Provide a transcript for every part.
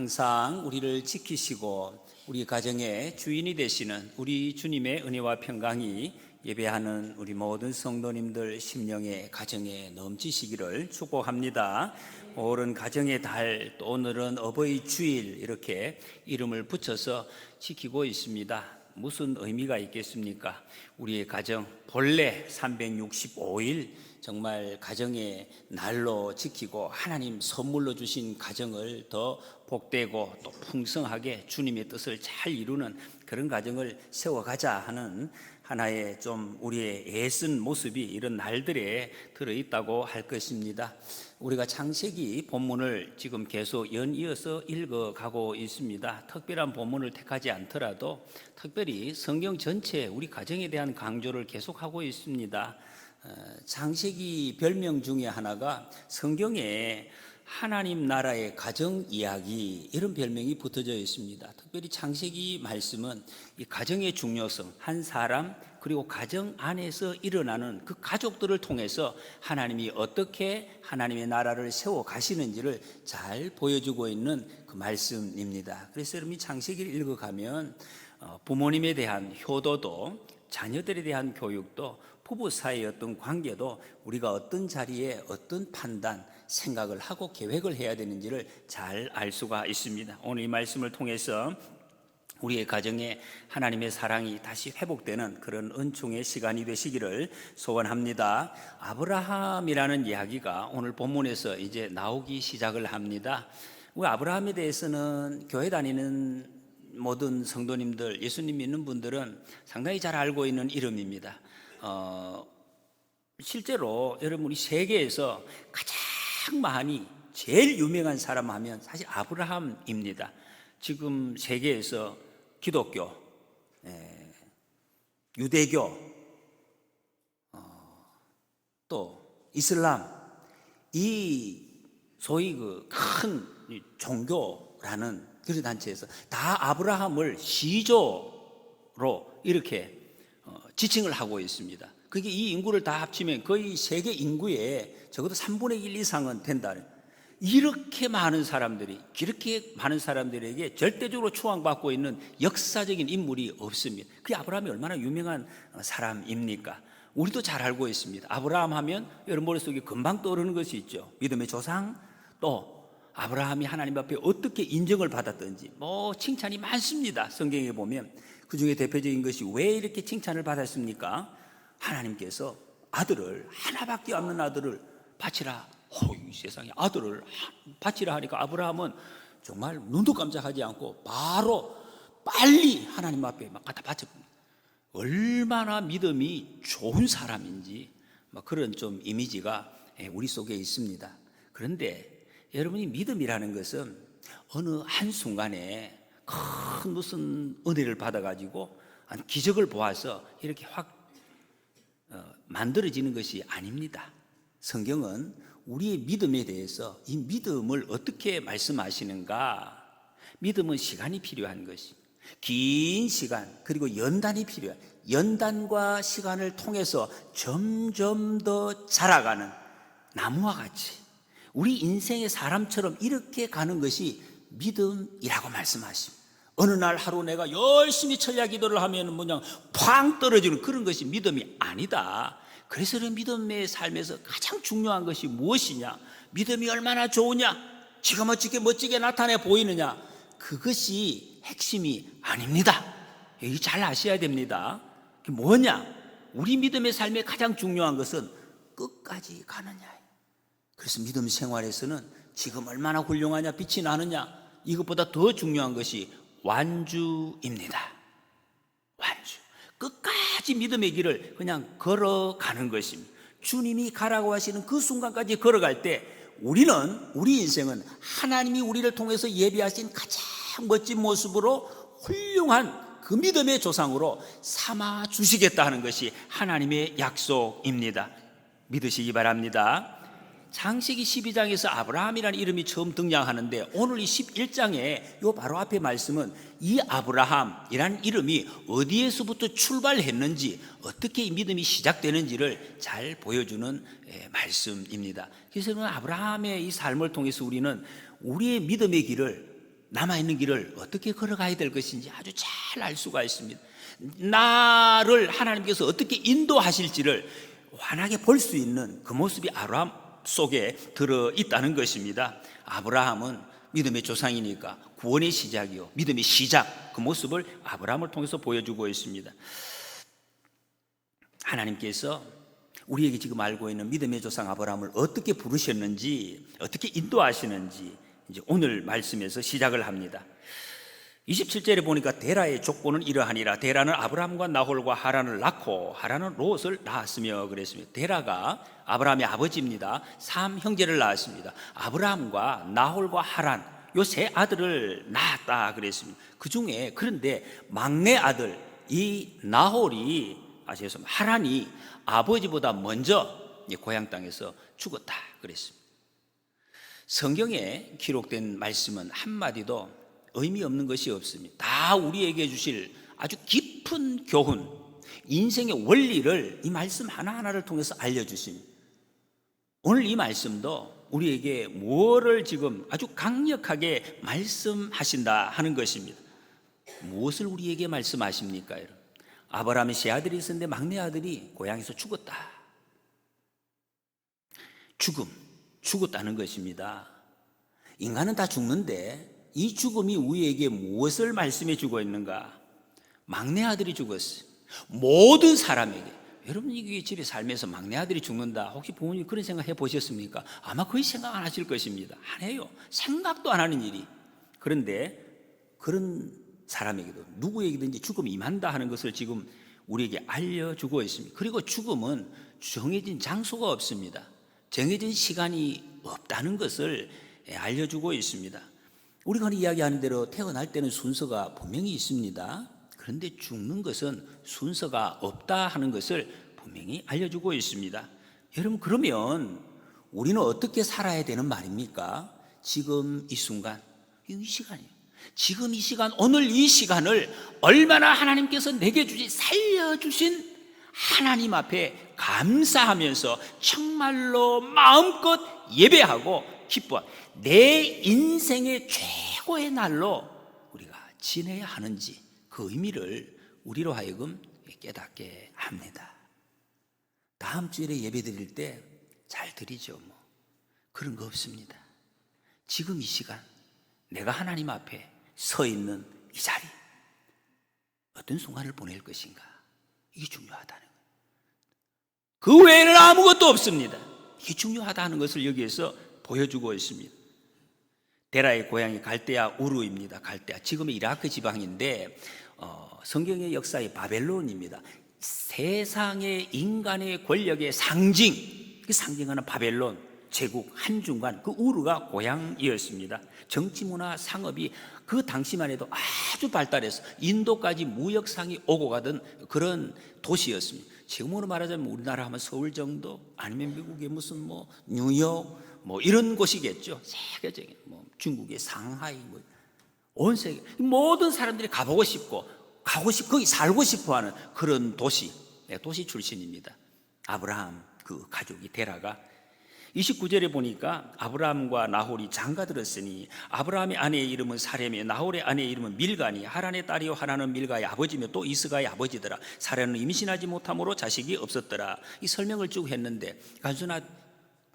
항상 우리를 지키시고 우리 가정의 주인이 되시는 우리 주님의 은혜와 평강이 예배하는 우리 모든 성도님들 심령의 가정에 넘치시기를 축복합니다. 오늘은 가정의 달, 또 오늘은 어버이 주일 이렇게 이름을 붙여서 지키고 있습니다. 무슨 의미가 있겠습니까? 우리의 가정 본래 365일 정말 가정의 날로 지키고 하나님 선물로 주신 가정을 더 복되고 또 풍성하게 주님의 뜻을 잘 이루는 그런 가정을 세워가자 하는 하나의 좀 우리의 애쓴 모습이 이런 날들에 들어있다고 할 것입니다. 우리가 창세기 본문을 지금 계속 연이어서 읽어가고 있습니다. 특별한 본문을 택하지 않더라도 특별히 성경 전체 우리 가정에 대한 강조를 계속하고 있습니다. 창세기 별명 중에 하나가 성경에 하나님 나라의 가정 이야기 이런 별명이 붙어져 있습니다. 특별히 창세기 말씀은 이 가정의 중요성, 한 사람 그리고 가정 안에서 일어나는 그 가족들을 통해서 하나님이 어떻게 하나님의 나라를 세워 가시는지를 잘 보여주고 있는 그 말씀입니다. 그래서 여러분이 창세기를 읽어가면 부모님에 대한 효도도 자녀들에 대한 교육도 부부 사이의 어떤 관계도 우리가 어떤 자리에 어떤 판단, 생각을 하고 계획을 해야 되는지를 잘 알 수가 있습니다. 오늘 이 말씀을 통해서 우리의 가정에 하나님의 사랑이 다시 회복되는 그런 은총의 시간이 되시기를 소원합니다. 아브라함이라는 이야기가 오늘 본문에서 이제 나오기 시작을 합니다. 우리 아브라함에 대해서는 교회 다니는 모든 성도님들, 예수님 믿는 분들은 상당히 잘 알고 있는 이름입니다. 실제로 여러분 우리 세계에서 가장 많이 제일 유명한 사람 하면 사실 아브라함입니다. 지금 세계에서 기독교, 유대교, 또 이슬람, 이 소위 그 큰 종교라는 그런 단체에서 다 아브라함을 시조로 이렇게 지칭을 하고 있습니다. 그게 이 인구를 다 합치면 거의 세계 인구의 적어도 3분의 1 이상은 된다. 이렇게 많은 사람들이, 이렇게 많은 사람들에게 절대적으로 추앙받고 있는 역사적인 인물이 없습니다. 그게 아브라함이 얼마나 유명한 사람입니까? 우리도 잘 알고 있습니다. 아브라함 하면 여러분 머릿속에 금방 떠오르는 것이 있죠. 믿음의 조상, 또 아브라함이 하나님 앞에 어떻게 인정을 받았던지 칭찬이 많습니다. 성경에 보면 그 중에 대표적인 것이 왜 이렇게 칭찬을 받았습니까? 하나님께서 아들을, 하나밖에 없는 아들을 바치라. 이 세상에 아들을 바치라 하니까 아브라함은 정말 눈도 깜짝하지 않고 바로 빨리 하나님 앞에 막 갖다 바쳤습니다. 얼마나 믿음이 좋은 사람인지 그런 좀 이미지가 우리 속에 있습니다. 그런데 여러분이 믿음이라는 것은 어느 한순간에 큰 무슨 은혜를 받아가지고 기적을 보아서 이렇게 확 만들어지는 것이 아닙니다. 성경은 우리의 믿음에 대해서 이 믿음을 어떻게 말씀하시는가? 믿음은 시간이 필요한 것이, 긴 시간 그리고 연단이 필요한, 연단과 시간을 통해서 점점 더 자라가는 나무와 같이 우리 인생의 사람처럼 이렇게 가는 것이 믿음이라고 말씀하십니다. 어느 날 하루 내가 열심히 철야 기도를 하면 그냥 팡 떨어지는 그런 것이 믿음이 아니다. 그래서 믿음의 삶에서 가장 중요한 것이 무엇이냐? 믿음이 얼마나 좋으냐? 지가 멋지게 나타내 보이느냐? 그것이 핵심이 아닙니다. 이거 잘 아셔야 됩니다. 그게 뭐냐? 우리 믿음의 삶에 가장 중요한 것은 끝까지 가느냐. 그래서 믿음 생활에서는 지금 얼마나 훌륭하냐, 빛이 나느냐, 이것보다 더 중요한 것이 완주입니다. 완주. 끝까지 믿음의 길을 그냥 걸어가는 것입니다. 주님이 가라고 하시는 그 순간까지 걸어갈 때 우리 인생은 하나님이 우리를 통해서 예비하신 가장 멋진 모습으로 훌륭한 그 믿음의 조상으로 삼아 주시겠다 하는 것이 하나님의 약속입니다. 믿으시기 바랍니다. 창세기 12장에서 아브라함이라는 이름이 처음 등장하는데 오늘 이 11장에 요 바로 앞에 말씀은 이 아브라함이라는 이름이 어디에서부터 출발했는지, 어떻게 이 믿음이 시작되는지를 잘 보여주는 말씀입니다. 그래서 아브라함의 이 삶을 통해서 우리는 우리의 믿음의 길을 남아있는 길을 어떻게 걸어가야 될 것인지 아주 잘 알 수가 있습니다. 나를 하나님께서 어떻게 인도하실지를 환하게 볼 수 있는 그 모습이 아브라함 속에 들어있다는 것입니다. 아브라함은 믿음의 조상이니까 구원의 시작이요, 믿음의 시작, 그 모습을 아브라함을 통해서 보여주고 있습니다. 하나님께서 우리에게 지금 알고 있는 믿음의 조상 아브라함을 어떻게 부르셨는지, 어떻게 인도하시는지 이제 오늘 말씀에서 시작을 합니다. 27절에 보니까 데라의 족보는 이러하니라. 데라는 아브라함과 나홀과 하란을 낳고 하란은 롯을 낳았으며 그랬습니다. 데라가 아브라함의 아버지입니다. 3형제를 낳았습니다. 아브라함과 나홀과 하란, 요 세 아들을 낳았다 그랬습니다. 그 중에 그런데 막내 아들 이 나홀이 하란이 아버지보다 먼저 고향 땅에서 죽었다 그랬습니다. 성경에 기록된 말씀은 한마디도 의미 없는 것이 없습니다. 다 우리에게 주실 아주 깊은 교훈, 인생의 원리를 이 말씀 하나하나를 통해서 알려주십니다. 오늘 이 말씀도 우리에게 뭐를 지금 아주 강력하게 말씀하신다 하는 것입니다. 무엇을 우리에게 말씀하십니까? 여러분? 아브라함의 세 아들이 있었는데 막내 아들이 고향에서 죽었다. 죽었다는 것입니다. 인간은 다 죽는데 이 죽음이 우리에게 무엇을 말씀해 주고 있는가? 막내 아들이 죽었어요. 모든 사람에게. 여러분 이게 집에 살면서 막내 아들이 죽는다, 혹시 부모님 그런 생각 해보셨습니까? 아마 거의 생각 안 하실 것입니다. 안 해요. 생각도 안 하는 일이. 그런데 그런 사람에게도 누구에게든지 죽음이 임한다 하는 것을 지금 우리에게 알려주고 있습니다. 그리고 죽음은 정해진 장소가 없습니다. 정해진 시간이 없다는 것을 알려주고 있습니다. 우리가 이야기하는 대로 태어날 때는 순서가 분명히 있습니다. 그런데 죽는 것은 순서가 없다 하는 것을 분명히 알려주고 있습니다. 여러분, 그러면 우리는 어떻게 살아야 되는 말입니까? 지금 이 순간, 이 시간이에요. 지금 이 시간, 오늘 이 시간을 얼마나 하나님께서 내게 살려주신 하나님 앞에 감사하면서 정말로 마음껏 예배하고 기뻐, 내 인생의 최고의 날로 우리가 지내야 하는지 그 의미를 우리로 하여금 깨닫게 합니다. 다음 주일에 예배 드릴 때 잘 드리죠. 그런 거 없습니다. 지금 이 시간 내가 하나님 앞에 서 있는 이 자리, 어떤 순간을 보낼 것인가, 이게 중요하다는 거예요. 그 외에는 아무것도 없습니다. 이게 중요하다는 것을 여기에서 보여주고 있습니다. 데라의 고향이 갈대아 우르입니다. 갈대아, 지금의 이라크 지방인데 성경의 역사의 바벨론입니다. 세상의 인간의 권력의 상징, 그 상징하는 바벨론 제국 한중간, 그 우르가 고향이었습니다. 정치, 문화, 상업이 그 당시만 해도 아주 발달해서 인도까지 무역상이 오고 가던 그런 도시였습니다. 지금으로 말하자면 우리나라 하면 서울 정도, 아니면 미국의 무슨 뉴욕 이런 곳이겠죠. 세계적인 중국의 상하이, 온 세계 모든 사람들이 가보고 싶고 거기 살고 싶어하는 그런 도시 출신입니다. 아브라함 그 가족이 데라가 29절에 보니까 아브라함과 나홀이 장가들었으니 아브라함의 아내의 이름은 사렘이요 나홀의 아내의 이름은 밀가니 하란의 딸이요 하란은 밀가의 아버지며 또 이스가의 아버지더라. 사렘은 임신하지 못함으로 자식이 없었더라. 이 설명을 쭉 했는데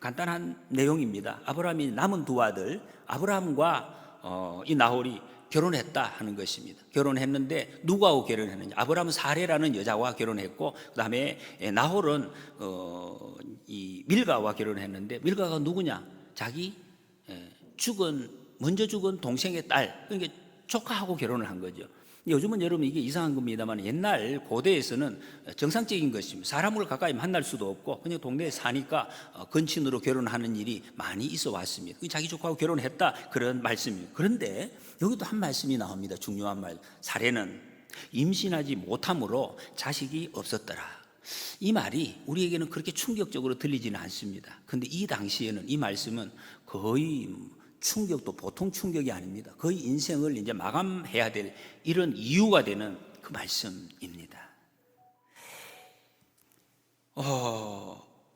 간단한 내용입니다. 아브라함이 남은 두 아들 아브라함과 이 나홀이 결혼했다 하는 것입니다. 결혼했는데 누구하고 결혼했느냐? 아브라함은 사레라는 여자와 결혼했고 그 다음에 나홀은 이 밀가와 결혼했는데 밀가가 누구냐? 자기 먼저 죽은 동생의 딸, 그러니까 조카하고 결혼을 한 거죠. 요즘은 여러분 이게 이상한 겁니다만 옛날 고대에서는 정상적인 것입니다. 사람을 가까이 만날 수도 없고 그냥 동네에 사니까 근친으로 결혼하는 일이 많이 있어 왔습니다. 자기 조카하고 결혼했다 그런 말씀입니다. 그런데 여기도 한 말씀이 나옵니다. 중요한 말. 사례는 임신하지 못함으로 자식이 없었더라. 이 말이 우리에게는 그렇게 충격적으로 들리지는 않습니다. 그런데 이 당시에는 이 말씀은 거의 충격도 보통 충격이 아닙니다. 거의 인생을 이제 마감해야 될 이런 이유가 되는 그 말씀입니다.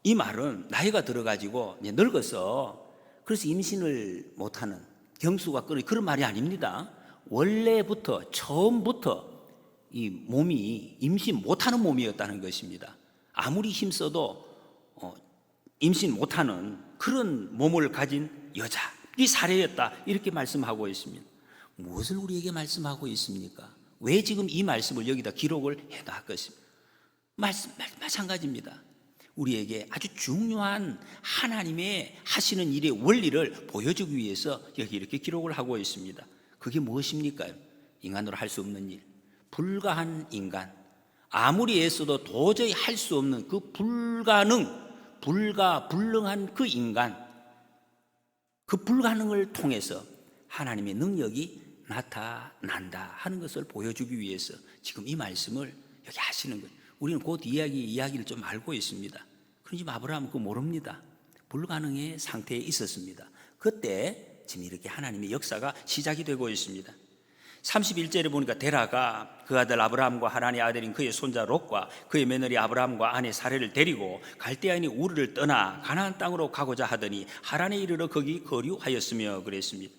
이 말은 나이가 들어가지고 이제 늙어서 그래서 임신을 못하는 경수가 끊어 그런 말이 아닙니다. 원래부터 처음부터 이 몸이 임신 못하는 몸이었다는 것입니다. 아무리 힘써도 임신 못하는 그런 몸을 가진 여자이 사례였다 이렇게 말씀하고 있습니다. 무엇을 우리에게 말씀하고 있습니까? 왜 지금 이 말씀을 여기다 기록을 해놓을 것입니까? 마찬가지입니다. 우리에게 아주 중요한 하나님의 하시는 일의 원리를 보여주기 위해서 여기 이렇게 기록을 하고 있습니다. 그게 무엇입니까? 인간으로 할 수 없는 일, 불가한 인간, 아무리 애써도 도저히 할 수 없는 그 불가불능한 그 인간, 그 불가능을 통해서 하나님의 능력이 나타난다 하는 것을 보여주기 위해서 지금 이 말씀을 여기 하시는 거예요. 우리는 곧 이야기를 좀 알고 있습니다. 그러지 아브라함은 그거 모릅니다. 불가능의 상태에 있었습니다. 그때 지금 이렇게 하나님의 역사가 시작이 되고 있습니다. 31절에 보니까 데라가 그 아들 아브라함과 하란의 아들인 그의 손자 롯과 그의 며느리 아브라함과 아내 사레를 데리고 갈대아인의 우르를 떠나 가나안 땅으로 가고자 하더니 하란에 이르러 거기 거류하였으며 그랬습니다.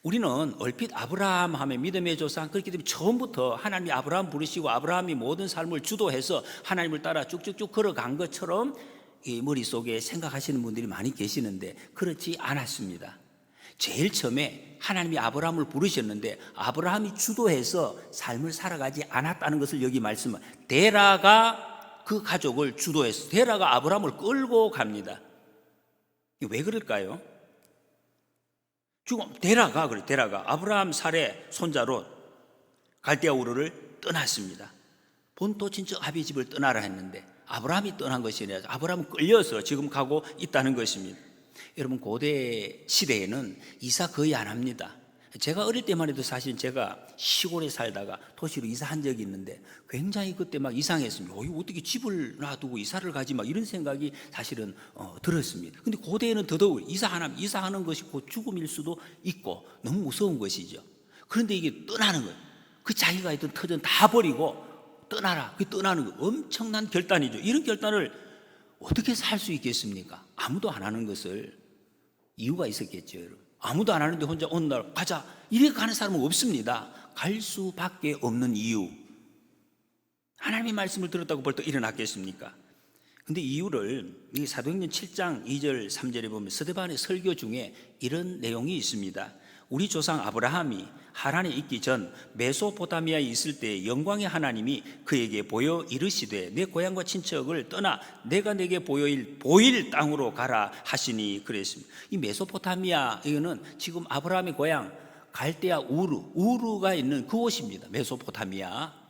우리는 얼핏 아브라함 하면 믿음의 조상, 그렇기 때문에 처음부터 하나님이 아브라함 부르시고 아브라함이 모든 삶을 주도해서 하나님을 따라 쭉쭉쭉 걸어간 것처럼 이 머릿속에 생각하시는 분들이 많이 계시는데 그렇지 않았습니다. 제일 처음에 하나님이 아브라함을 부르셨는데 아브라함이 주도해서 삶을 살아가지 않았다는 것을 여기 말씀은 데라가 그 가족을 주도해서 데라가 아브라함을 끌고 갑니다. 왜 그럴까요? 지금 데라가 아브라함 사레 손자 롯 갈대아 우르를 떠났습니다. 본토 친척 아비 집을 떠나라 했는데 아브라함이 떠난 것이 아니라 아브라함은 끌려서 지금 가고 있다는 것입니다. 여러분 고대 시대에는 이사 거의 안 합니다. 제가 어릴 때만 해도 사실 제가 시골에 살다가 도시로 이사한 적이 있는데 굉장히 그때 막 이상했습니다. 이거 어떻게 집을 놔두고 이사를 가지 막 이런 생각이 사실은 들었습니다. 근데 고대에는 더더욱 이사하는 것이 곧 죽음일 수도 있고 너무 무서운 것이죠. 그런데 이게 떠나는 거예요. 그 자기가 있던 터전 다 버리고 떠나라. 그 떠나는 거 엄청난 결단이죠. 이런 결단을 어떻게 할 수 있겠습니까? 아무도 안 하는 것을 이유가 있었겠죠, 여러분. 아무도 안 하는데 혼자 어느 날 가자 이렇게 가는 사람은 없습니다. 갈 수밖에 없는 이유. 하나님의 말씀을 들었다고 벌떡 일어났겠습니까? 근데 이유를 이 사도행전 7장 2절 3절에 보면 스데반의 설교 중에 이런 내용이 있습니다. 우리 조상 아브라함이 하란에 있기 전 메소포타미아에 있을 때 영광의 하나님이 그에게 보여 이르시되 내 고향과 친척을 떠나 내가 내게 보일 땅으로 가라 하시니 그랬습니다. 이 메소포타미아 이거는 지금 아브라함의 고향 갈대아 우르가 있는 그곳입니다. 메소포타미아.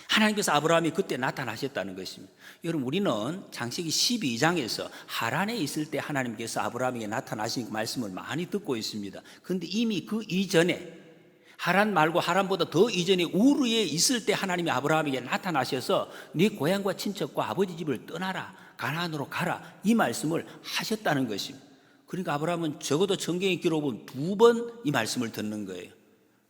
하나님께서 아브라함이 그때 나타나셨다는 것입니다. 여러분 우리는 창세기 12장에서 하란에 있을 때 하나님께서 아브라함에게 나타나신 말씀을 많이 듣고 있습니다. 그런데 이미 그 이전에 하란 말고 하란보다 더 이전에 우르에 있을 때 하나님이 아브라함에게 나타나셔서 네 고향과 친척과 아버지 집을 떠나라 가나안으로 가라 이 말씀을 하셨다는 것입니다. 그러니까 아브라함은 적어도 성경에 기록은 2번 이 말씀을 듣는 거예요.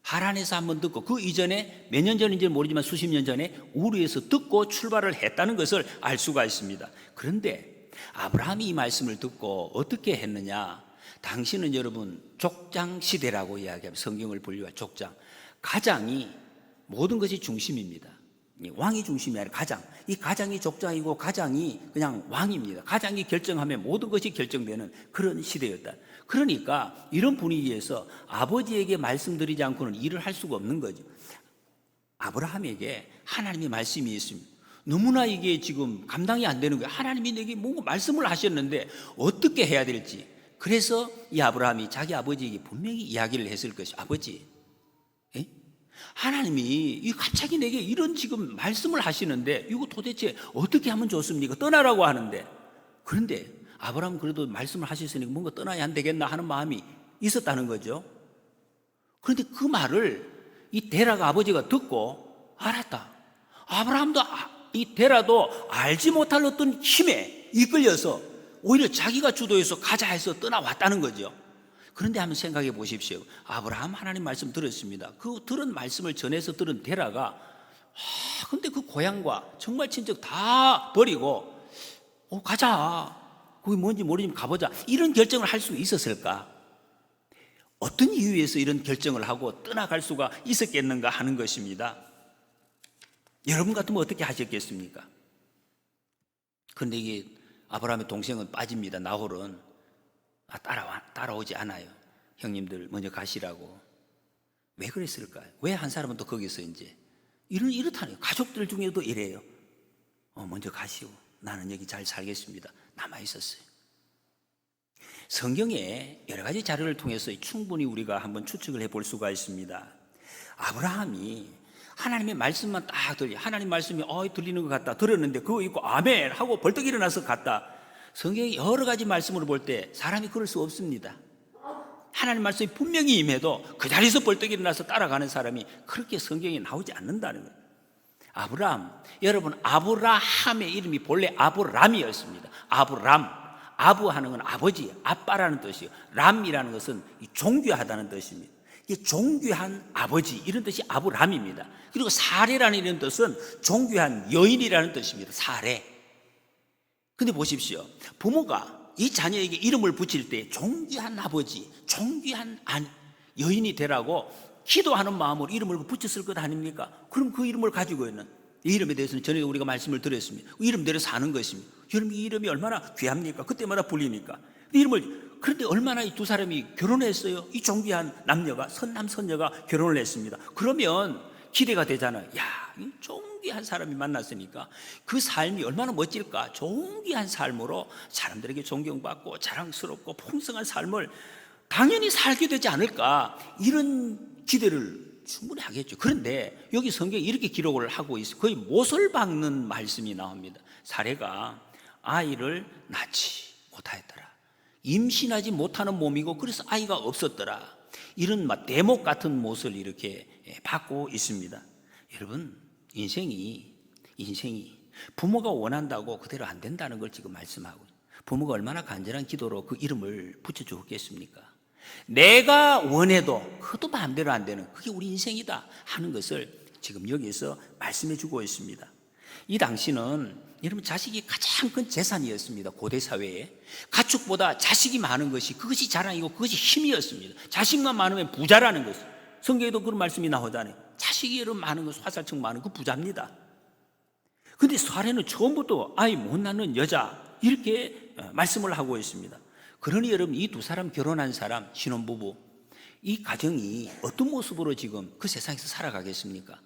하란에서 한번 듣고 그 이전에 몇 년 전인지 모르지만 수십 년 전에 우르에서 듣고 출발을 했다는 것을 알 수가 있습니다. 그런데 아브라함이 이 말씀을 듣고 어떻게 했느냐? 당시는 여러분 족장 시대라고 이야기합니다. 성경을 분류한 족장. 가장이 모든 것이 중심입니다. 왕이 중심이 아니라 가장. 이 가장이 족장이고 가장이 그냥 왕입니다. 가장이 결정하면 모든 것이 결정되는 그런 시대였다. 그러니까 이런 분위기에서 아버지에게 말씀드리지 않고는 일을 할 수가 없는 거죠. 아브라함에게 하나님의 말씀이 있습니다. 너무나 이게 지금 감당이 안 되는 거예요. 하나님이 내게 뭔가 말씀을 하셨는데 어떻게 해야 될지. 그래서 이 아브라함이 자기 아버지에게 분명히 이야기를 했을 것이 아버지, 하나님이 갑자기 내게 이런 지금 말씀을 하시는데 이거 도대체 어떻게 하면 좋습니까? 떠나라고 하는데. 그런데 아브라함은 그래도 말씀을 하셨으니까 뭔가 떠나야 안 되겠나 하는 마음이 있었다는 거죠. 그런데 그 말을 이 데라가 아버지가 듣고 알았다. 아브라함도 이 데라도 알지 못할 어떤 힘에 이끌려서 오히려 자기가 주도해서 가자 해서 떠나왔다는 거죠. 그런데 한번 생각해 보십시오. 아브라함 하나님 말씀 들었습니다. 그 들은 말씀을 전해서 들은 데라가 근데 그 고향과 정말 친척 다 버리고 가자. 거기 뭔지 모르지만 가보자. 이런 결정을 할 수 있었을까? 어떤 이유에서 이런 결정을 하고 떠나갈 수가 있었겠는가 하는 것입니다. 여러분 같으면 어떻게 하셨겠습니까? 그런데 이게 아브라함의 동생은 빠집니다. 나홀은 따라오지 않아요. 형님들 먼저 가시라고. 왜 그랬을까요? 왜 한 사람은 또 거기서 이제 이렇다네요. 가족들 중에도 이래요. 먼저 가시오. 나는 여기 잘 살겠습니다. 남아 있었어요. 성경에 여러 가지 자료를 통해서 충분히 우리가 한번 추측을 해볼 수가 있습니다. 아브라함이 하나님의 말씀만 딱 하나님 말씀이 들리는 것 같다. 들었는데 그거 있고 아멘 하고 벌떡 일어나서 갔다. 성경의 여러 가지 말씀으로 볼 때 사람이 그럴 수 없습니다. 하나님 말씀이 분명히 임해도 그 자리에서 벌떡 일어나서 따라가는 사람이 그렇게 성경에 나오지 않는다는 거예요. 아브라함, 여러분 아브라함의 이름이 본래 아브람이었습니다. 아브람, 아부 하는 건 아버지, 아빠라는 뜻이에요. 람이라는 것은 존귀하다는 뜻입니다. 이게 존귀한 아버지 이런 뜻이 아브람입니다. 그리고 사레라는 이런 뜻은 존귀한 여인이라는 뜻입니다. 사레. 근데 보십시오. 부모가 이 자녀에게 이름을 붙일 때 존귀한 아버지, 존귀한 여인이 되라고 기도하는 마음으로 이름을 붙였을 것 아닙니까? 그럼 그 이름을 가지고 있는 이 이름에 대해서는 전에 우리가 말씀을 드렸습니다. 이름대로 사는 것입니다. 여러분 이 이름이 얼마나 귀합니까? 그때마다 불리니까. 그런데 얼마나 이 두 사람이 결혼했어요? 이 존귀한 남녀가 선남 선녀가 결혼을 했습니다. 그러면 기대가 되잖아요. 이 존귀한 사람이 만났으니까 그 삶이 얼마나 멋질까? 존귀한 삶으로 사람들에게 존경받고 자랑스럽고 풍성한 삶을 당연히 살게 되지 않을까? 이런 기대를 충분히 하겠죠. 그런데 여기 성경에 이렇게 기록을 하고 있어요. 거의 못을 박는 말씀이 나옵니다. 사례가 아이를 낳지 못하였더라. 임신하지 못하는 몸이고 그래서 아이가 없었더라. 이런 대목 같은 못을 이렇게 받고 있습니다. 여러분 인생이 부모가 원한다고 그대로 안 된다는 걸 지금 말씀하고 부모가 얼마나 간절한 기도로 그 이름을 붙여주었겠습니까? 내가 원해도 그것도 마음대로 안 되는 그게 우리 인생이다 하는 것을 지금 여기서 말씀해 주고 있습니다. 이 당시는 여러분 자식이 가장 큰 재산이었습니다. 고대 사회에 가축보다 자식이 많은 것이 그것이 자랑이고 그것이 힘이었습니다. 자식만 많으면 부자라는 것. 성경에도 그런 말씀이 나오잖아요. 자식이 여러분 많은 것, 화살촉 많은 그 부자입니다. 그런데 사례는 처음부터 아이 못 낳는 여자 이렇게 말씀을 하고 있습니다. 그러니 여러분 이 두 사람 결혼한 사람 신혼부부 이 가정이 어떤 모습으로 지금 그 세상에서 살아가겠습니까?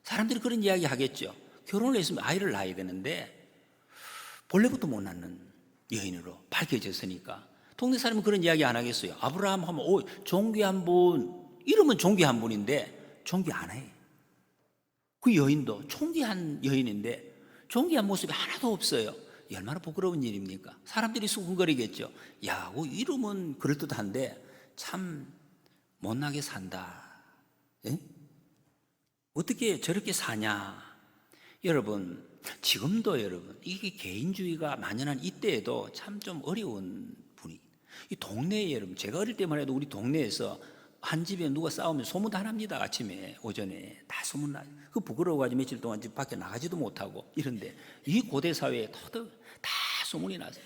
사람들이 그런 이야기 하겠죠. 결혼을 했으면 아이를 낳아야 되는데 본래부터 못 낳는 여인으로 밝혀졌으니까 동네 사람은 그런 이야기 안 하겠어요. 아브라함 하면 존귀한 분, 이름은 존귀한 분인데 존귀 안 해. 그 여인도 존귀한 여인인데 존귀한 모습이 하나도 없어요. 얼마나 부끄러운 일입니까? 사람들이 수군거리겠죠. 이름은 그럴듯한데 참 못나게 산다. 예? 어떻게 저렇게 사냐? 여러분 지금도 여러분 이게 개인주의가 만연한 이때에도 참 좀 어려운 분위기. 이 동네에 여러분 제가 어릴 때만 해도 우리 동네에서 한 집에 누가 싸우면 소문 다 납니다. 아침에 오전에 다 소문 나요. 그 부끄러워가지고 며칠 동안 집 밖에 나가지도 못하고 이런데 이 고대 사회에 다 소문이 나서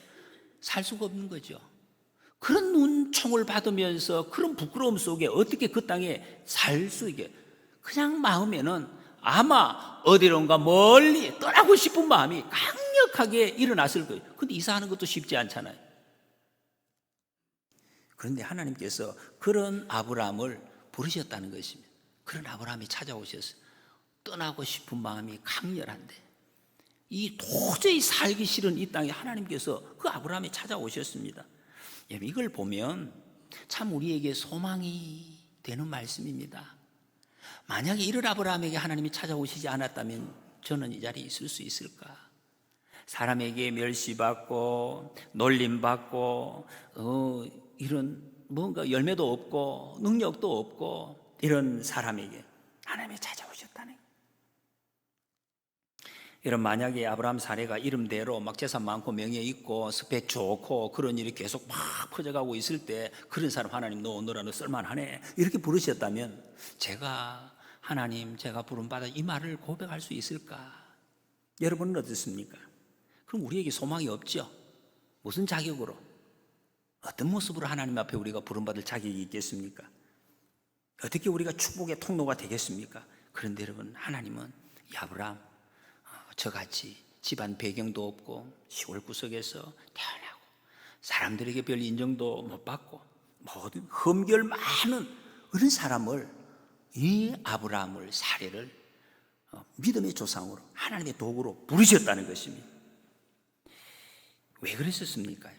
살 수가 없는 거죠. 그런 눈총을 받으면서 그런 부끄러움 속에 어떻게 그 땅에 살 수 있게 그냥 마음에는 아마 어디론가 멀리 떠나고 싶은 마음이 강력하게 일어났을 거예요. 근데 이사하는 것도 쉽지 않잖아요. 그런데 하나님께서 그런 아브라함을 부르셨다는 것입니다. 그런 아브라함이 찾아오셨어요. 떠나고 싶은 마음이 강렬한데 이 도저히 살기 싫은 이 땅에 하나님께서 그 아브라함이 찾아오셨습니다. 이걸 보면 참 우리에게 소망이 되는 말씀입니다. 만약에 이런 아브라함에게 하나님이 찾아오시지 않았다면 저는 이 자리에 있을 수 있을까? 사람에게 멸시받고 놀림받고 이런 뭔가 열매도 없고 능력도 없고 이런 사람에게 하나님이 찾아오셨다는 거예요. 여러분 만약에 아브라함 사례가 이름대로 막 재산 많고 명예 있고 스펙 좋고 그런 일이 계속 막 퍼져가고 있을 때 그런 사람 하나님 너라 너 쓸만하네 이렇게 부르셨다면 하나님 제가 부름받아 이 말을 고백할 수 있을까? 여러분은 어떻습니까? 그럼 우리에게 소망이 없죠. 무슨 자격으로 어떤 모습으로 하나님 앞에 우리가 부름받을 자격이 있겠습니까? 어떻게 우리가 축복의 통로가 되겠습니까? 그런데 여러분, 하나님은 이 아브라함, 저같이 집안 배경도 없고 시골 구석에서 태어나고 사람들에게 별 인정도 못 받고 모든 흠결 많은 그런 사람을, 이 아브라함을, 사례를 믿음의 조상으로, 하나님의 도구로 부르셨다는 것입니다. 왜 그랬었습니까?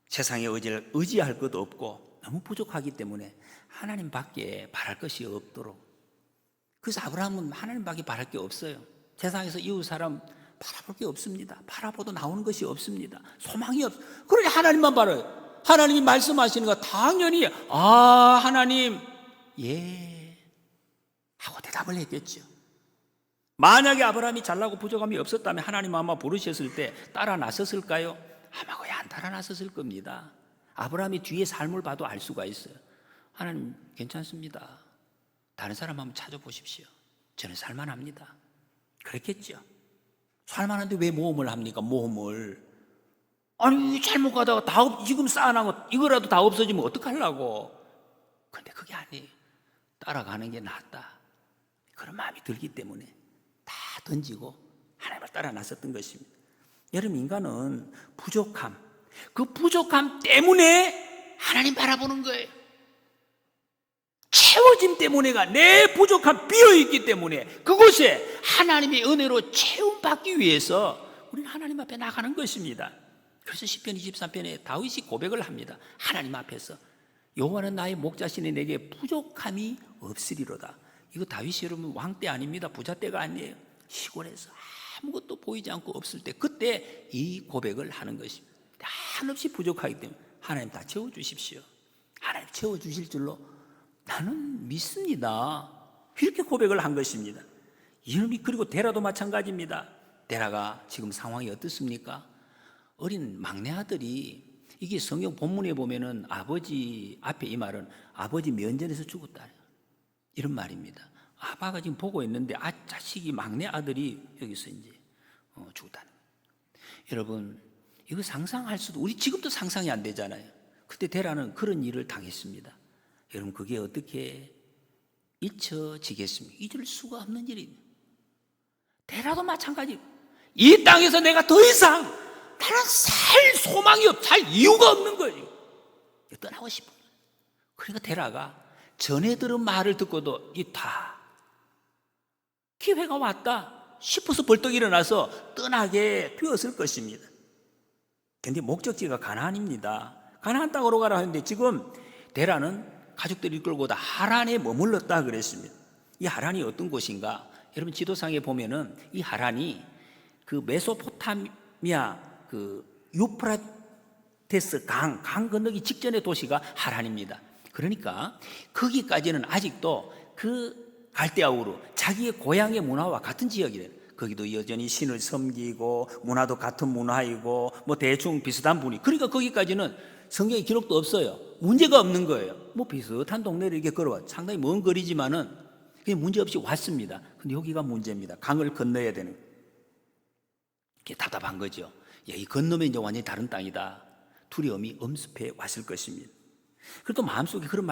세상에 의지할 것도 없고 너무 부족하기 때문에 하나님 밖에 바랄 것이 없도록. 그래서 아브라함은 하나님 밖에 바랄 게 없어요. 세상에서 이웃 사람 바라볼 게 없습니다. 바라보도 나오는 것이 없습니다. 소망이 없. 그러니 하나님만 바라요. 하나님이 말씀하시는 거 당연히 하나님 예 하고 대답을 했겠죠. 만약에 아브라함이 잘나고 부족함이 없었다면 하나님 아마 부르셨을 때 따라 나섰을까요? 아마 거의 안 따라 나섰을 겁니다. 아브라함이 뒤에 삶을 봐도 알 수가 있어요. 하나님 괜찮습니다. 다른 사람 한번 찾아보십시오. 저는 살만합니다. 그랬겠죠. 살만한데 왜 모험을 합니까? 모험을. 아니 잘못 가다가 지금 쌓아놓은 거 이거라도 다 없어지면 어떡하려고. 근데 그게 아니에요. 따라가는 게 낫다, 그런 마음이 들기 때문에 다 던지고 하나님을 따라 나섰던 것입니다. 여러분, 인간은 부족함, 그 부족함 때문에 하나님 바라보는 거예요. 채워짐 때문에가, 내 부족함 비어있기 때문에 그곳에 하나님의 은혜로 채움받기 위해서 우리는 하나님 앞에 나가는 것입니다. 그래서 시편 23편에 다윗이 고백을 합니다. 하나님 앞에서 여호와는 나의 목자시니 내게 부족함이 없으리로다. 이거 다윗이 여러분 왕 때 아닙니다. 부자 때가 아니에요. 시골에서 아무것도 보이지 않고 없을 때, 그때 이 고백을 하는 것입니다. 한없이 부족하기 때문에 하나님 다 채워주십시오. 하나님 채워주실 줄로 나는 믿습니다. 이렇게 고백을 한 것입니다. 이놈이, 그리고 데라도 마찬가지입니다. 데라가 지금 상황이 어떻습니까? 어린 막내 아들이, 이게 성경 본문에 보면은 아버지 앞에 이 말은 아버지 면전에서 죽었다, 이런 말입니다. 아빠가 지금 보고 있는데 자식이, 막내 아들이 여기서 이제 죽었다는 거예요. 여러분, 이거 상상할 수도, 우리 지금도 상상이 안 되잖아요. 그때 데라는 그런 일을 당했습니다. 여러분, 그게 어떻게 잊혀지겠습니까? 잊을 수가 없는 일입니다. 데라도 마찬가지. 이 땅에서 내가 더 이상 나는 살 소망이 살 이유가 없는 거예요. 떠나고 싶어요. 그러니까 데라가 전에 들은 말을 듣고도 다 기회가 왔다 싶어서 벌떡 일어나서 떠나게 되었을 것입니다. 그런데 목적지가 가나안입니다. 가나안 땅으로 가라 하는데 지금 데라는 가족들을 이끌고 다 하란에 머물렀다 그랬습니다. 이 하란이 어떤 곳인가? 여러분, 지도상에 보면은 이 하란이 그 메소포타미아 그 유프라테스 강 건너기 직전의 도시가 하란입니다. 그러니까 거기까지는 아직도 그 갈대아우르, 자기의 고향의 문화와 같은 지역이래요. 거기도 여전히 신을 섬기고 문화도 같은 문화이고 뭐 대충 비슷한 분위. 그러니까 거기까지는 성경에 기록도 없어요. 문제가 없는 거예요. 뭐 비슷한 동네를 이렇게 걸어와 상당히 먼 거리지만은 그게 문제 없이 왔습니다. 근데 여기가 문제입니다. 강을 건너야 되는. 이게 답답한 거죠. 야, 이 건너면 이제 완전히 다른 땅이다. 두려움이 엄습해 왔을 것입니다. 그래도 마음속에 그런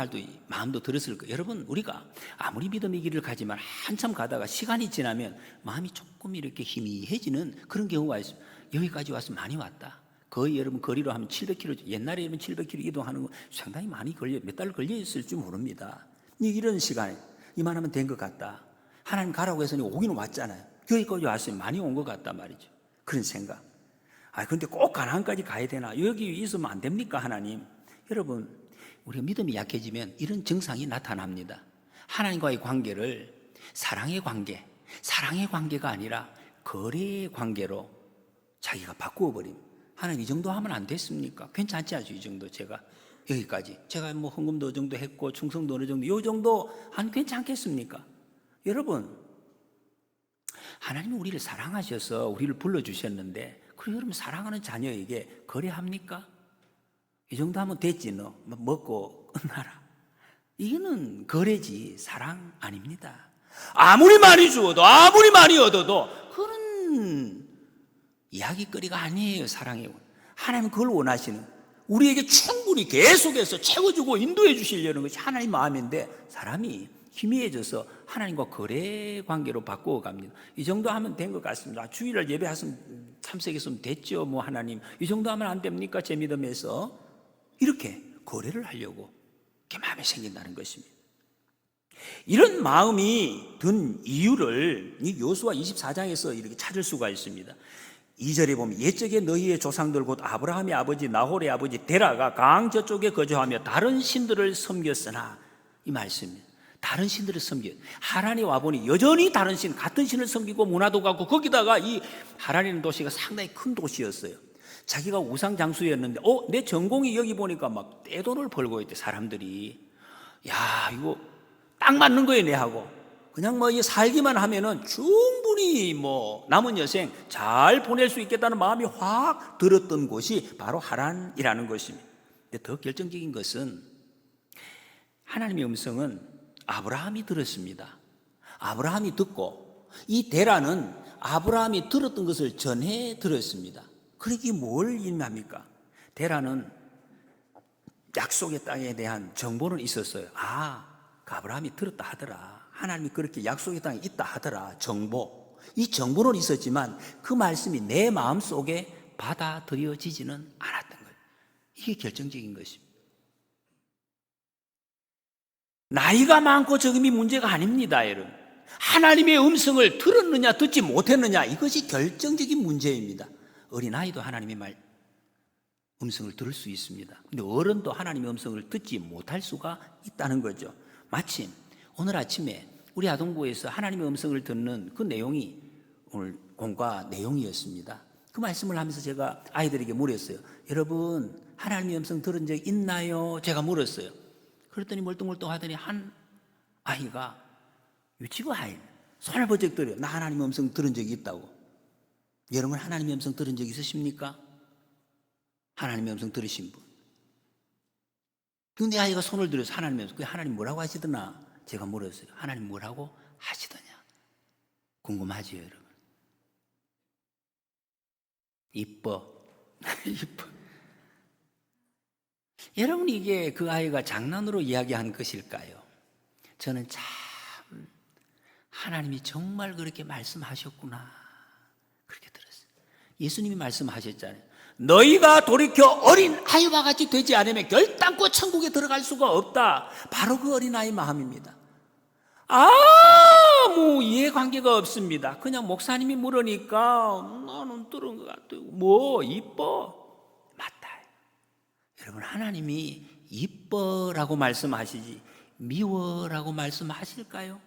마음도 들었을 거예요. 여러분, 우리가 아무리 믿음의 길을 가지만 한참 가다가 시간이 지나면 마음이 조금 이렇게 희미해지는 그런 경우가 있어요. 여기까지 와서 많이 왔다. 거의 여러분 거리로 하면 700km, 옛날에 700km 이동하는 거 상당히 많이 몇 달 걸려 있을지 모릅니다. 이런 시간에 이만하면 된 것 같다. 하나님 가라고 해서 오기는 왔잖아요. 여기까지 왔으면 많이 온 것 같단 말이죠. 그런 생각. 근데 꼭 가나안까지 가야 되나? 여기 있으면 안 됩니까, 하나님? 여러분, 우리가 믿음이 약해지면 이런 증상이 나타납니다. 하나님과의 관계를 사랑의 관계가 아니라 거래의 관계로 자기가 바꾸어 버립니다. 하나님, 이 정도 하면 안 됐습니까? 괜찮지 않죠? 이 정도 제가 여기까지 제가 뭐 헌금도 어느 정도 했고 충성도 어느 정도, 이 정도 안 괜찮겠습니까? 여러분, 하나님은 우리를 사랑하셔서 우리를 불러주셨는데, 그리고 여러분 사랑하는 자녀에게 거래합니까? 이 정도 하면 됐지, 너 먹고 끝나라. 이거는 거래지 사랑 아닙니다. 아무리 많이 주어도, 아무리 많이 얻어도 그런 이야기거리가 아니에요. 사랑의. 하나님은 그걸 원하시는, 우리에게 충분히 계속해서 채워주고 인도해 주시려는 것이 하나님 마음인데 사람이 희미해져서 하나님과 거래 관계로 바꾸어 갑니다. 이 정도 하면 된 것 같습니다. 주일날 예배했으면 참석했으면 됐죠. 뭐 하나님 이 정도 하면 안 됩니까? 제 믿음에서 이렇게 거래를 하려고 이렇게 마음이 생긴다는 것입니다. 이런 마음이 든 이유를 이 여호수아 24장에서 이렇게 찾을 수가 있습니다. 2절에 보면 옛적에 너희의 조상들 곧 아브라함의 아버지 나홀의 아버지 데라가 강 저쪽에 거주하며 다른 신들을 섬겼으나, 이 말씀입니다. 다른 신들을 섬겨. 하란에 와보니 여전히 다른 신, 같은 신을 섬기고 문화도 같고, 거기다가 이 하란이라는 도시가 상당히 큰 도시였어요. 자기가 우상 장수였는데 내 전공이 여기 보니까 막 떼돈을 벌고 있대. 사람들이 야 이거 딱 맞는 거예요 내하고. 그냥 뭐 살기만 하면은 충분히 뭐 남은 여생 잘 보낼 수 있겠다는 마음이 확 들었던 곳이 바로 하란이라는 것입니다. 근데 더 결정적인 것은 하나님의 음성은 아브라함이 들었습니다. 아브라함이 듣고 이 데라는 아브라함이 들었던 것을 전해 들었습니다. 그러기 뭘 의미합니까? 데라는 약속의 땅에 대한 정보는 있었어요. 그 아브라함이 들었다 하더라. 하나님이 그렇게 약속의 땅에 있다 하더라. 정보. 이 정보는 있었지만 그 말씀이 내 마음속에 받아들여지지는 않았던 거예요. 이게 결정적인 것입니다. 나이가 많고 적음이 문제가 아닙니다, 여러분. 하나님의 음성을 들었느냐 듣지 못했느냐, 이것이 결정적인 문제입니다. 어린아이도 하나님의 음성을 들을 수 있습니다. 근데 어른도 하나님의 음성을 듣지 못할 수가 있다는 거죠. 마침 오늘 아침에 우리 아동부에서 하나님의 음성을 듣는 그 내용이 오늘 공과 내용이었습니다. 그 말씀을 하면서 제가 아이들에게 물었어요. 여러분 하나님의 음성 들은 적 있나요? 제가 물었어요. 그랬더니 멀뚱멀뚱 하더니 한 아이가 유치부 아이 손을 번쩍 들어요. 나 하나님의 음성 들은 적이 있다고. 여러분 하나님의 음성 들은 적 있으십니까? 하나님의 음성 들으신 분. 근데 아이가 손을 들어서 하나님의 음성, 하나님 뭐라고 하시더나? 제가 물었어요. 하나님 뭐라고 하시더냐? 궁금하지요, 여러분? 이뻐. 이뻐. 여러분, 이게 그 아이가 장난으로 이야기한 것일까요? 저는 참 하나님이 정말 그렇게 말씀하셨구나 그렇게 들었어요. 예수님이 말씀하셨잖아요. 너희가 돌이켜 어린 아이와 같이 되지 않으면 결단코 천국에 들어갈 수가 없다. 바로 그 어린아이 마음입니다. 아무 이해관계가 없습니다. 그냥 목사님이 물으니까 나는 들은 것 같아요. 뭐 이뻐? 맞다. 여러분 하나님이 이뻐라고 말씀하시지 미워라고 말씀하실까요?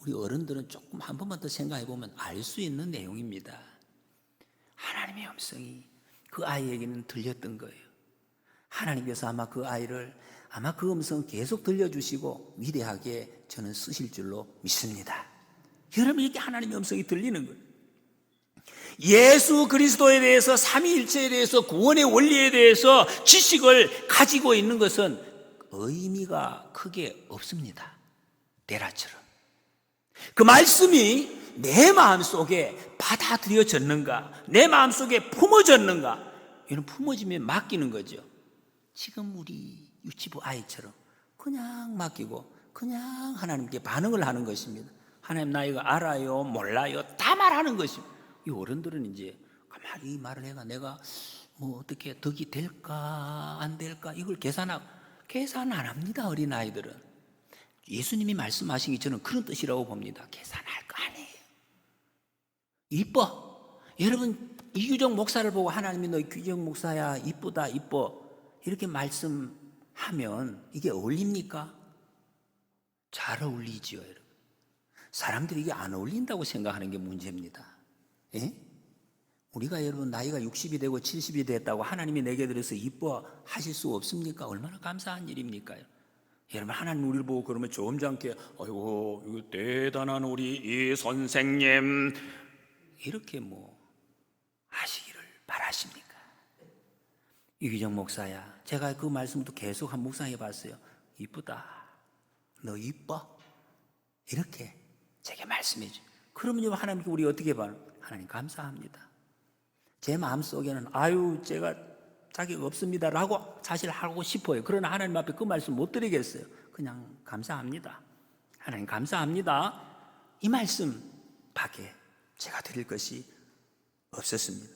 우리 어른들은 조금 한 번만 더 생각해 보면 알 수 있는 내용입니다. 하나님의 음성이 그 아이에게는 들렸던 거예요. 하나님께서 아마 그 아이를 그 음성 계속 들려주시고 위대하게 저는 쓰실 줄로 믿습니다. 여러분 이렇게 하나님의 음성이 들리는 거예요. 예수 그리스도에 대해서 삼위일체에 대해서 구원의 원리에 대해서 지식을 가지고 있는 것은 의미가 크게 없습니다. 데라처럼 그 말씀이 내 마음속에 받아들여졌는가, 내 마음속에 품어졌는가. 이는 품어지면 맡기는 거죠. 지금 우리 유치부 아이처럼 그냥 맡기고 그냥 하나님께 반응을 하는 것입니다. 하나님 나 이거 알아요 몰라요 다 말하는 것입니다. 이 어른들은 이제 가만히 이 말을 해가 내가 뭐 어떻게 덕이 될까 안 될까 이걸 계산 안 합니다. 어린아이들은 예수님이 말씀하신 게 저는 그런 뜻이라고 봅니다. 계산할 거 아니에요. 이뻐. 여러분 이규정 목사를 보고 하나님이 너 규정 목사야 이쁘다 이뻐 이렇게 말씀하면 이게 어울립니까? 잘 어울리지요, 여러분. 사람들이 이게 안 어울린다고 생각하는 게 문제입니다. 예? 우리가 여러분 나이가 60이 되고 70이 됐다고 하나님이 내게 들어서 이뻐하실 수 없습니까? 얼마나 감사한 일입니까? 여러분 하나님 우리를 보고 그러면 점잖게 아이고 이거 대단한 우리 이 선생님 이렇게 뭐 하시기를 바라십니까? 이규정 목사야 제가 그 말씀도 계속 한 묵상해 봤어요. 이쁘다 너 이뻐 이렇게 제게 말씀해 줘. 그러면 하나님께 우리 어떻게 봐요? 하나님 감사합니다. 제 마음속에는 제가 자격 없습니다라고 사실 하고 싶어요. 그러나 하나님 앞에 그 말씀 못 드리겠어요. 그냥 감사합니다. 하나님 감사합니다. 이 말씀 밖에 제가 드릴 것이 없었습니다.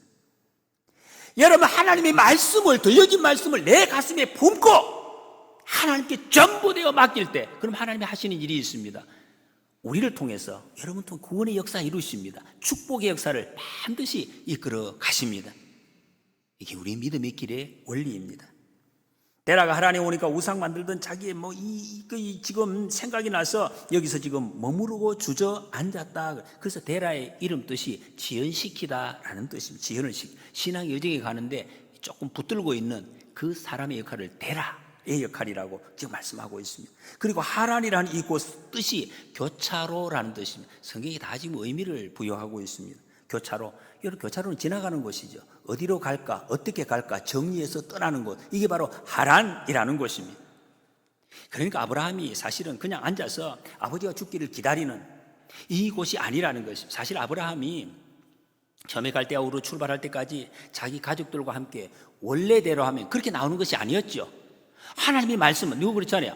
여러분, 하나님의 말씀을, 들려진 말씀을 내 가슴에 품고 하나님께 전부되어 맡길 때, 그럼 하나님이 하시는 일이 있습니다. 우리를 통해서, 여러분 통해 구원의 역사 이루십니다. 축복의 역사를 반드시 이끌어 가십니다. 이게 우리 믿음의 길의 원리입니다. 데라가 하란에 오니까 우상 만들던 자기의 지금 생각이 나서 여기서 지금 머무르고 주저앉았다. 그래서 데라의 이름 뜻이 지연시키다라는 뜻입니다. 지연을 신앙의 여정에 가는데 조금 붙들고 있는 그 사람의 역할을 데라의 역할이라고 지금 말씀하고 있습니다. 그리고 하란이라는 이곳 뜻이 교차로라는 뜻입니다. 성경이 다 지금 의미를 부여하고 있습니다. 교차로, 여러분 교차로는 지나가는 곳이죠. 어디로 갈까, 어떻게 갈까 정리해서 떠나는 곳, 이게 바로 하란이라는 곳입니다. 그러니까 아브라함이 사실은 그냥 앉아서 아버지가 죽기를 기다리는 이곳이 아니라는 것입니다. 사실 아브라함이 처음에 갈대아우로 출발할 때까지 자기 가족들과 함께 원래대로 하면 그렇게 나오는 것이 아니었죠. 하나님의 말씀은 누구 그렇잖아요.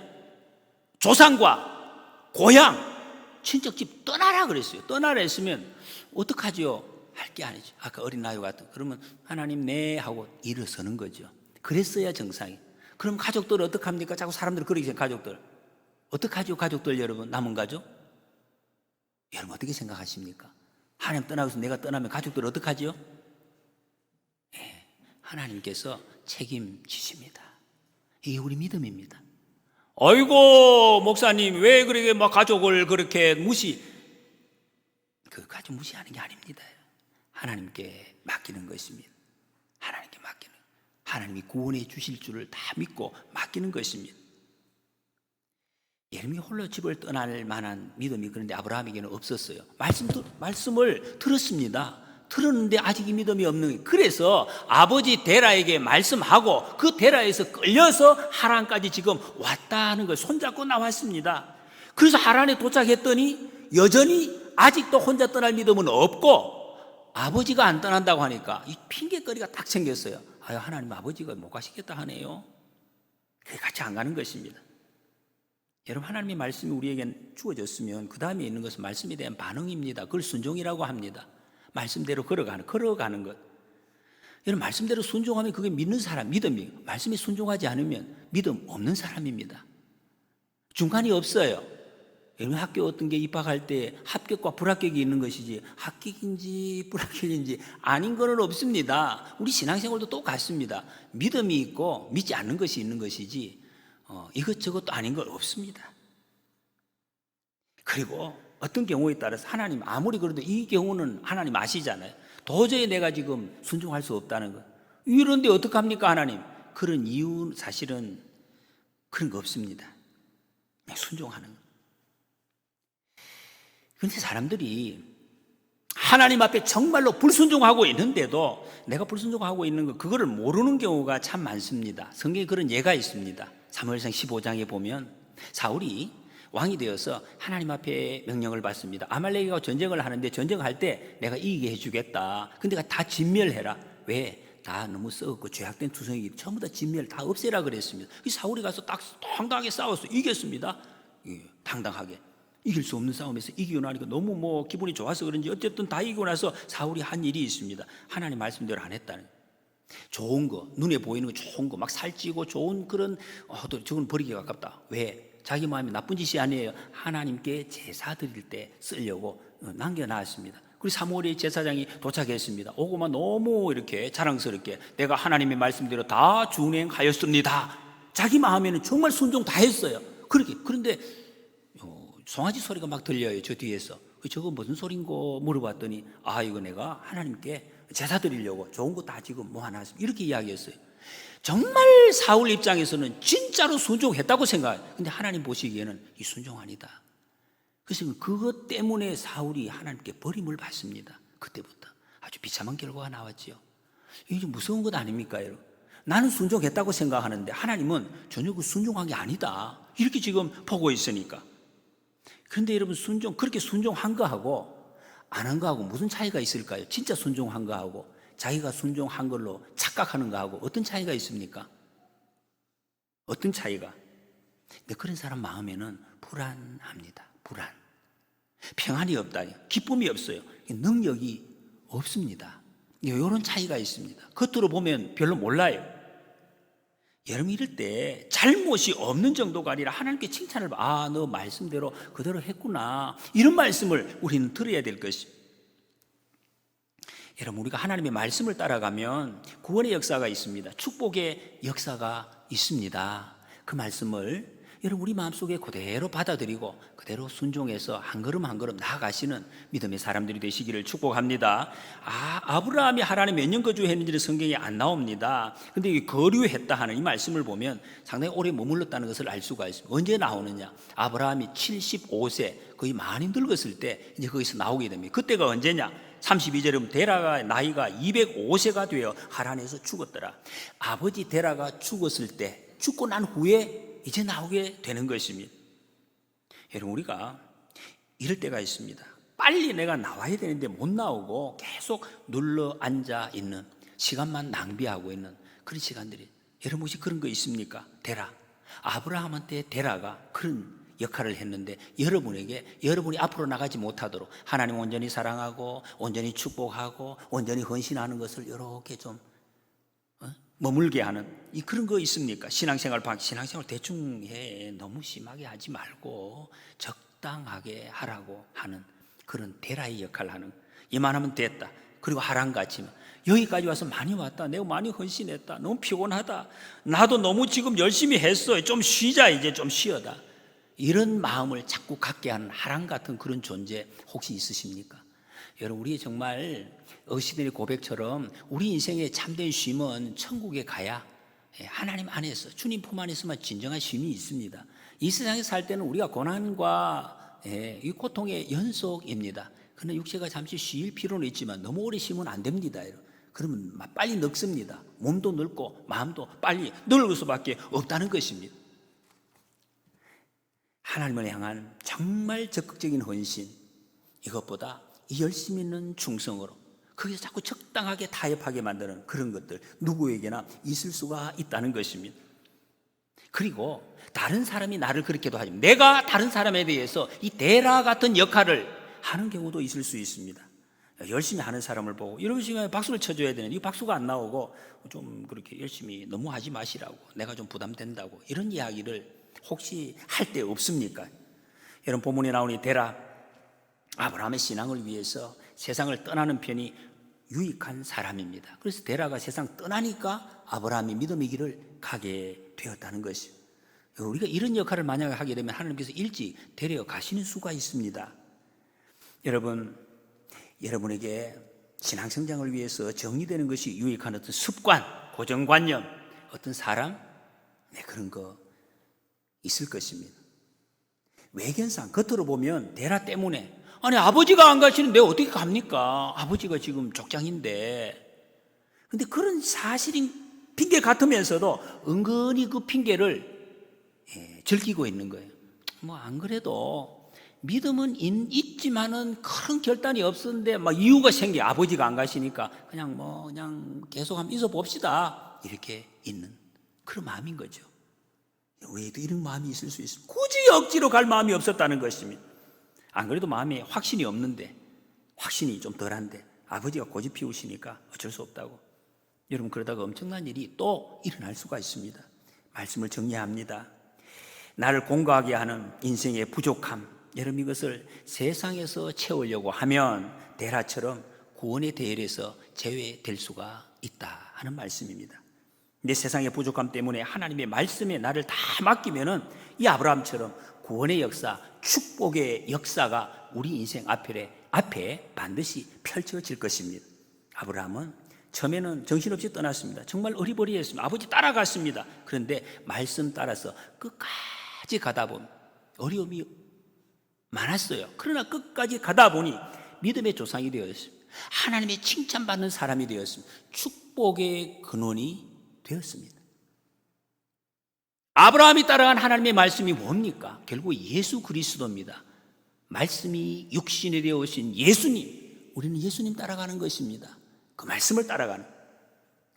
조상과 고향, 친척집 떠나라 그랬어요. 떠나라 했으면 어떡하죠? 할 게 아니죠. 아까 어린아이 같은. 그러면 하나님 네 하고 일어서는 거죠. 그랬어야 정상이. 그럼 가족들 어떡합니까? 자꾸 사람들 그러기 전에 가족들. 어떡하죠? 가족들 여러분, 남은 가족? 여러분 어떻게 생각하십니까? 하나님 떠나고서 내가 떠나면 가족들 어떡하죠? 네, 하나님께서 책임지십니다. 이게 우리 믿음입니다. 어이고 목사님 왜 그렇게 막 가족을 그렇게 그 가족 무시하는 게 아닙니다. 하나님께 맡기는 것입니다. 하나님께 맡기는, 하나님이 구원해 주실 줄을 다 믿고 맡기는 것입니다. 예레미야 홀로 집을 떠날 만한 믿음이 그런데 아브라함에게는 없었어요. 말씀을 들었습니다. 들었는데 아직 이 믿음이 없는 거예요. 그래서 아버지 데라에게 말씀하고 그 데라에서 끌려서 하란까지 지금 왔다는 걸 손잡고 나왔습니다. 그래서 하란에 도착했더니 여전히 아직도 혼자 떠날 믿음은 없고 아버지가 안 떠난다고 하니까 이 핑계거리가 딱 생겼어요. 아유, 하나님 아버지가 못 가시겠다 하네요. 그게 같이 안 가는 것입니다. 여러분, 하나님의 말씀이 우리에게 주어졌으면 그 다음에 있는 것은 말씀에 대한 반응입니다. 그걸 순종이라고 합니다. 말씀대로 걸어가는 것. 여러분, 말씀대로 순종하면 그게 믿는 사람, 믿음이에요. 말씀에 순종하지 않으면 믿음 없는 사람입니다. 중간이 없어요. 여러분, 학교 어떤 게 입학할 때 합격과 불합격이 있는 것이지 합격인지 불합격인지 아닌 거는 없습니다. 우리 신앙생활도 똑같습니다. 믿음이 있고 믿지 않는 것이 있는 것이지 이것저것도 아닌 건 없습니다. 그리고 어떤 경우에 따라서 하나님 아무리 그래도 이 경우는 하나님 아시잖아요. 도저히 내가 지금 순종할 수 없다는 것. 이런데 어떡합니까 하나님? 그런 이유 사실은 그런 거 없습니다. 그냥 순종하는 것. 그런데 사람들이 하나님 앞에 정말로 불순종하고 있는데도 내가 불순종하고 있는 거 그거를 모르는 경우가 참 많습니다. 성경에 그런 예가 있습니다. 사무엘상 15장에 보면 사울이 왕이 되어서 하나님 앞에 명령을 받습니다. 아말렉과 전쟁을 하는데 전쟁할 때 내가 이기게 해주겠다. 근데 다 진멸해라. 왜? 다 너무 썩었고 죄악된 투성이기 전부 다 진멸 다 없애라 그랬습니다. 사울이 가서 딱 당당하게 싸웠어요. 이겼습니다. 당당하게. 이길 수 없는 싸움에서 이기고 나니까 너무 기분이 좋아서 그런지 어쨌든 다 이기고 나서 사울이 한 일이 있습니다. 하나님 말씀대로 안 했다는 거예요. 좋은 거, 눈에 보이는 거 좋은 거 막 살찌고 좋은 그런 저건 버리기가 가깝다. 왜? 자기 마음이 나쁜 짓이 아니에요. 하나님께 제사 드릴 때 쓰려고 남겨놨습니다. 그리고 사무엘의 제사장이 도착했습니다. 오고만 너무 이렇게 자랑스럽게 내가 하나님의 말씀대로 다 준행하였습니다. 자기 마음에는 정말 순종 다 했어요. 그런데 송아지 소리가 막 들려요. 저 뒤에서. 저거 무슨 소린고 물어봤더니 이거 내가 하나님께 제사 드리려고 좋은 거 다 지금 모아놨습니다. 이렇게 이야기했어요. 정말 사울 입장에서는 진짜로 순종했다고 생각해요. 근데 하나님 보시기에는 이 순종 아니다. 그래서 그것 때문에 사울이 하나님께 버림을 받습니다. 그때부터 아주 비참한 결과가 나왔죠. 이게 좀 무서운 것 아닙니까 여러분? 나는 순종했다고 생각하는데 하나님은 전혀 그 순종한 게 아니다. 이렇게 지금 보고 있으니까. 그런데 여러분, 그렇게 순종한 거하고 안 한 거하고 무슨 차이가 있을까요? 진짜 순종한 거하고 자기가 순종한 걸로 착각하는 거하고 어떤 차이가 있습니까? 어떤 차이가? 근데 그런 사람 마음에는 불안합니다. 불안. 평안이 없다. 기쁨이 없어요. 능력이 없습니다. 이런 차이가 있습니다. 겉으로 보면 별로 몰라요. 여러분 이럴 때 잘못이 없는 정도가 아니라 하나님께 칭찬을 너 말씀대로 그대로 했구나, 이런 말씀을 우리는 들어야 될 것입니다. 여러분 우리가 하나님의 말씀을 따라가면 구원의 역사가 있습니다. 축복의 역사가 있습니다. 그 말씀을 여러분 우리 마음속에 그대로 받아들이고 그대로 순종해서 한 걸음 한 걸음 나아가시는 믿음의 사람들이 되시기를 축복합니다. 아브라함이 하나님 몇 년 거주했는지는 성경에 안 나옵니다. 근데 이 거류했다 하는 이 말씀을 보면 상당히 오래 머물렀다는 것을 알 수가 있습니다. 언제 나오느냐? 아브라함이 75세 거의 많이 늙었을 때 이제 거기서 나오게 됩니다. 그때가 언제냐? 32절에 데라가 나이가 205세가 되어 하란에서 죽었더라. 아버지 데라가 죽었을 때, 죽고 난 후에 이제 나오게 되는 것입니다. 여러분 우리가 이럴 때가 있습니다. 빨리 내가 나와야 되는데 못 나오고 계속 눌러 앉아 있는, 시간만 낭비하고 있는 그런 시간들이, 여러분 혹시 그런 거 있습니까? 데라, 아브라함한테 데라가 그런 역할을 했는데 여러분이 앞으로 나가지 못하도록 하나님 온전히 사랑하고 온전히 축복하고 온전히 헌신하는 것을 이렇게 좀 머물게 하는 그런 거 있습니까? 신앙생활 대충 해, 너무 심하게 하지 말고 적당하게 하라고 하는 그런 데라의 역할을 하는, 이만하면 됐다. 그리고 하란같이 여기까지 와서 많이 왔다, 내가 많이 헌신했다, 너무 피곤하다, 나도 너무 지금 열심히 했어, 좀 쉬자, 이제 좀 쉬어다, 이런 마음을 자꾸 갖게 하는 하란 같은 그런 존재 혹시 있으십니까? 여러분 우리 정말 어시들의 고백처럼 우리 인생의 참된 쉼은 천국에 가야, 하나님 안에서 주님 품 안에서만 진정한 쉼이 있습니다. 이 세상에 살 때는 우리가 고난과 이 고통의 연속입니다. 그러나 육체가 잠시 쉴 필요는 있지만 너무 오래 쉬면 안 됩니다. 그러면 빨리 늙습니다. 몸도 늙고 마음도 빨리 늙을 수밖에 없다는 것입니다. 하나님을 향한 정말 적극적인 헌신, 이것보다 이 열심 있는 충성으로 거기서 자꾸 적당하게 타협하게 만드는 그런 것들 누구에게나 있을 수가 있다는 것입니다. 그리고 다른 사람이 나를 그렇게도 하지만 내가 다른 사람에 대해서 이 데라 같은 역할을 하는 경우도 있을 수 있습니다. 열심히 하는 사람을 보고 이런 시간에 박수를 쳐줘야 되는데 이 박수가 안 나오고 좀 그렇게 열심히 너무 하지 마시라고, 내가 좀 부담된다고, 이런 이야기를 혹시 할 때 없습니까? 여러분 본문에 나오는 데라, 아브라함의 신앙을 위해서 세상을 떠나는 편이 유익한 사람입니다. 그래서 데라가 세상 떠나니까 아브라함이 믿음의 길을 가게 되었다는 것이죠. 우리가 이런 역할을 만약에 하게 되면 하나님께서 일찍 데려가시는 수가 있습니다. 여러분에게 신앙성장을 위해서 정리되는 것이 유익한 어떤 습관, 고정관념, 어떤 사람, 그런 거 있을 것입니다. 외견상 겉으로 보면 데라 때문에, 아니 아버지가 안 가시는데 어떻게 갑니까? 아버지가 지금 족장인데. 근데 그런 사실인 핑계 같으면서도 은근히 그 핑계를 즐기고 있는 거예요. 뭐 안 그래도 믿음은 있지만은 큰 결단이 없었는데 막 이유가 생겨. 아버지가 안 가시니까 그냥 계속 한번 있어 봅시다, 이렇게 있는 그런 마음인 거죠. 왜도 이런 마음이 있을 수 있습니다. 굳이 억지로 갈 마음이 없었다는 것입니다. 안 그래도 마음에 확신이 없는데, 확신이 좀 덜한데 아버지가 고집 피우시니까 어쩔 수 없다고. 여러분 그러다가 엄청난 일이 또 일어날 수가 있습니다. 말씀을 정리합니다. 나를 공고하게 하는 인생의 부족함, 여러분 이것을 세상에서 채우려고 하면 데라처럼 구원의 대열에서 제외될 수가 있다 하는 말씀입니다. 내 세상의 부족함 때문에 하나님의 말씀에 나를 다 맡기면은 이 아브라함처럼 구원의 역사, 축복의 역사가 우리 인생 앞에 반드시 펼쳐질 것입니다. 아브라함은 처음에는 정신없이 떠났습니다. 정말 어리버리했습니다. 아버지 따라갔습니다. 그런데 말씀 따라서 끝까지 가다 보니 어려움이 많았어요. 그러나 끝까지 가다 보니 믿음의 조상이 되었습니다. 하나님의 칭찬받는 사람이 되었습니다. 축복의 근원이 되었습니다. 아브라함이 따라간 하나님의 말씀이 뭡니까? 결국 예수 그리스도입니다. 말씀이 육신이 되어 오신 예수님, 우리는 예수님 따라가는 것입니다. 그 말씀을 따라가는,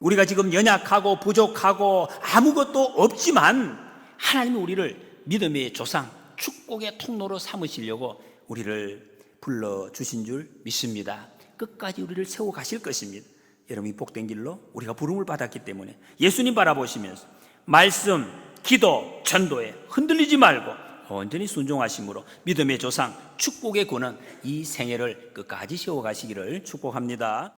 우리가 지금 연약하고 부족하고 아무것도 없지만 하나님이 우리를 믿음의 조상, 축복의 통로로 삼으시려고 우리를 불러주신 줄 믿습니다. 끝까지 우리를 세워 가실 것입니다. 여러분이 복된 길로 우리가 부름을 받았기 때문에 예수님 바라보시면서 말씀, 기도, 전도에 흔들리지 말고 온전히 순종하심으로 믿음의 조상, 축복의 권은 이 생애를 끝까지 세워가시기를 축복합니다.